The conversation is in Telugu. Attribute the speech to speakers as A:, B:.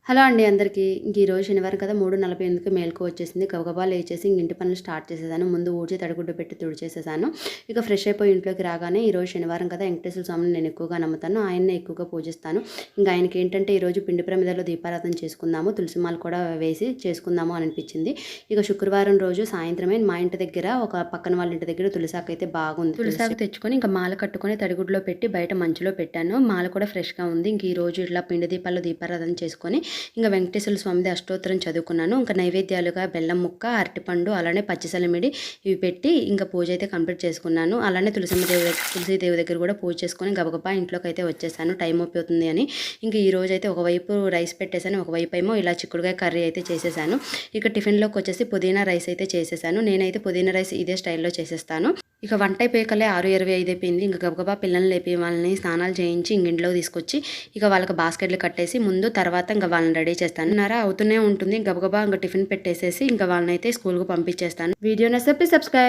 A: హలో అండి అందరికీ. ఈరోజు శనివారం కదా 3:48కి మేలుకు వచ్చేసింది. గబగబా లేచేసి ఇంటి పనులు స్టార్ట్ చేసేసాను. ముందు ఊడ్చి తడిగుడ్డ పెట్టి తుడిచేసేసాను. ఇక ఫ్రెష్ అయిపోయి ఇంట్లోకి రాగానే ఈరోజు శనివారం కదా వెంకటేశ్వర స్వామిని నేను ఎక్కువగా నమ్ముతాను. ఆయన్నే ఎక్కువగా పూజిస్తాను. ఇంకా ఆయనకి ఏంటంటే ఈరోజు పిండి ప్రమిదలో దీపారాధన చేసుకుందాము, తులసిమాల కూడా వేసి చేసుకుందాము అని అనిపించింది. ఇక శుక్రవారం రోజు సాయంత్రమే మా ఇంటి దగ్గర ఒక పక్కన వాళ్ళ ఇంటి దగ్గర తులసాకు అయితే బాగుంది. తులసాకు తెచ్చుకొని ఇంకా మాల కట్టుకొని తడిగుడ్లో పెట్టి బయట మంచులో పెట్టాను. మాల కూడా ఫ్రెష్గా ఉంది. ఇంక ఈ రోజు ఇట్లా పిండి దీపాల్లో దీపారాధన చేసుకొని ఇంకా వెంకటేశ్వర స్వామిది అష్టోత్తరం చదువుకున్నాను. ఇంకా నైవేద్యాలుగా బెల్లం ముక్క, అరటిపండు, అలానే పచ్చిసలమిడి ఇవి పెట్టి ఇంకా పూజ అయితే కంప్లీట్ చేసుకున్నాను. అలానే తులసీదేవి దగ్గర కూడా పూజ చేసుకొని గబగబా ఇంట్లోకి అయితే వచ్చేసాను, టైం అయిపోతుంది అని. ఇంకా ఈ రోజు అయితే ఒకవైపు రైస్ పెట్టేశాను, ఒకవైపు ఏమో ఇలా చిక్కుడుకాయ కర్రీ అయితే చేసేసాను. ఇక టిఫిన్లోకి వచ్చేసి పుదీనా రైస్ అయితే చేసేసాను. నేనైతే పుదీనా రైస్ ఇదే స్టైల్లో చేసేస్తాను. ఇక వంట అయిపోయేకలే 6:25 అయిపోయింది. ఇంకా గబగబా పిల్లల్ని లేపి వాళ్ళని స్నానాలు చేయించి ఇంట్లోకి తీసుకొచ్చి ఇక వాళ్ళకి బాస్కెట్లు కట్టేసి తర్వాత ఇంకా వాళ్ళని రెడీ చేస్తాను. అవుతూనే ఉంటుంది. గబగబా ఇంకా టిఫిన్ పెట్టేసేసి ఇంకా వాళ్ళని అయితే స్కూల్కి పంపించేస్తాను. వీడియో నచ్చితే ప్లీజ్ సబ్స్క్రైబ్.